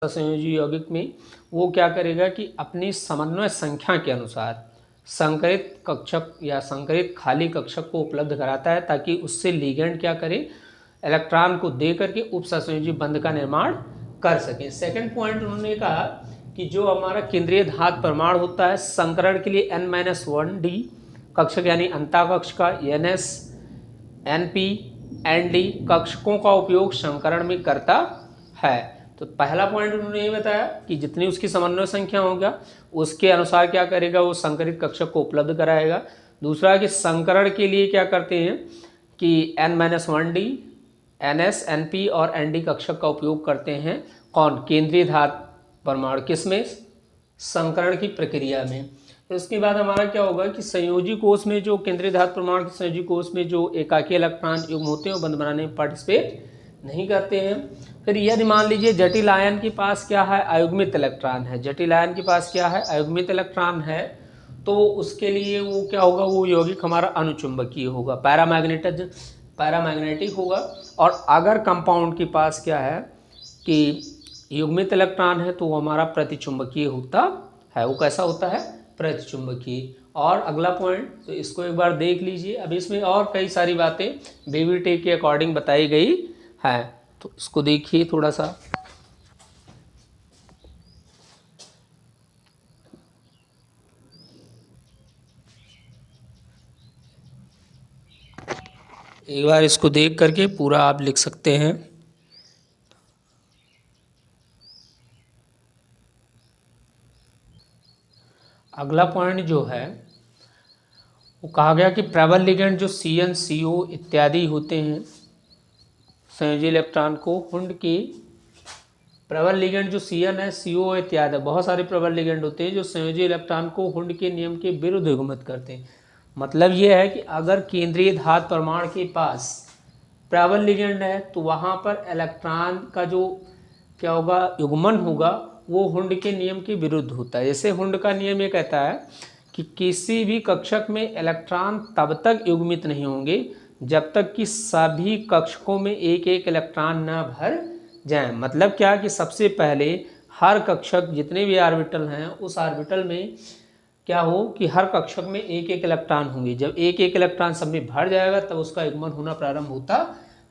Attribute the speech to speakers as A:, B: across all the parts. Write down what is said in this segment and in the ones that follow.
A: संयोजी यौगिक में वो क्या करेगा कि अपनी समन्वय संख्या के अनुसार संकरित कक्षक या संकरित खाली कक्षक को उपलब्ध कराता है ताकि उससे लिगेंड क्या करे, इलेक्ट्रॉन को दे करके उपसंयोजी बंध का निर्माण कर सके। सेकंड पॉइंट उन्होंने कहा कि जो हमारा केंद्रीय धातु परमाणु होता है संकरण के लिए N-1D कक्षक यानी अंतःकक्ष का NS, NP, ND कक्षकों का उपयोग संकरण में करता है। तो पहला पॉइंट उन्होंने ये बताया कि जितनी उसकी समन्वय संख्या होगा उसके अनुसार क्या करेगा, वो संकरित कक्षक को उपलब्ध कराएगा। दूसरा कि संकरण के लिए क्या करते हैं कि N-1D, NS, NP और ND कक्षक का उपयोग करते हैं। कौन? केंद्रीय धातु परमाणु। किसमें? संकरण की प्रक्रिया में। तो उसके बाद हमारा क्या होगा कि संयोजी कोष में जो केंद्रीय धातु परमाणु के संयोजी कोष में जो एकाकी इलेक्ट्रॉन युग्म होते हैं वो बंध बनाने में पार्टिसिपेट नहीं करते हैं। फिर यदि मान लीजिए जटिल आयन के पास क्या है, अयुग्मित इलेक्ट्रॉन है, जटिल आयन के पास क्या है, अयुग्मित इलेक्ट्रॉन है, तो उसके लिए वो क्या होगा, वो यौगिक हमारा अनुचुंबकीय होगा, पैरामैग्नेटिक होगा। और अगर कंपाउंड के पास क्या है कि युग्मित इलेक्ट्रॉन है तो वो हमारा प्रतिचुंबकीय होता है। वो कैसा होता है? प्रतिचुंबकीय। और अगला पॉइंट तो इसको एक बार देख लीजिए। अब इसमें और कई सारी बातें बेबी के अकॉर्डिंग बताई गई है, तो इसको देखिए थोड़ा सा। एक बार इसको देख करके पूरा आप लिख सकते हैं। अगला पॉइंट जो है वो कहा गया कि प्रबल लिगेंड जो CN, CO इत्यादि होते हैं संयोजी इलेक्ट्रॉन को हुंड के, प्रबल लिगेंड जो CN है, CO इत्यादि बहुत सारे प्रबल लिगेंड होते हैं जो संयोजी इलेक्ट्रॉन को हुंड के नियम के विरुद्ध युग्मित करते हैं। मतलब ये है कि अगर केंद्रीय धातु परमाणु के पास प्रबल लिगेंड है तो वहाँ पर इलेक्ट्रॉन का जो क्या होगा, युग्मन होगा, वो हुंड के नियम के विरुद्ध होता है। जैसे हुंड का नियम ये कहता है कि किसी भी कक्षक में इलेक्ट्रॉन तब तक युग्मित नहीं होंगे जब तक कि सभी कक्षकों में एक एक इलेक्ट्रॉन न भर जाएं। मतलब क्या कि सबसे पहले हर कक्षक जितने भी ऑर्बिटल हैं उस ऑर्बिटल में क्या हो कि हर कक्षक में एक एक इलेक्ट्रॉन होंगे। जब एक एक इलेक्ट्रॉन सब में भर जाएगा तब उसका युग्मन होना प्रारंभ होता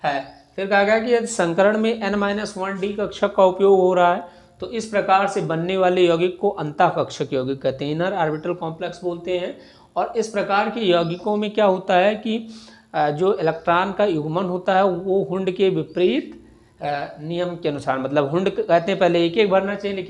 A: है। फिर कहा गया कि यदि संकरण में N-1D कक्षक का उपयोग हो रहा है तो इस प्रकार से बनने वाले यौगिक को अंतःकक्षक यौगिक कहते हैं, इनर ऑर्बिटल कॉम्प्लेक्स बोलते हैं। और इस प्रकार के यौगिकों में क्या होता है कि जो इलेक्ट्रॉन का युग्मन होता है वो हुंड के विपरीत नियम के अनुसार, मतलब हुंड कहते हैं पहले एक एक भरना चाहिए लेकिन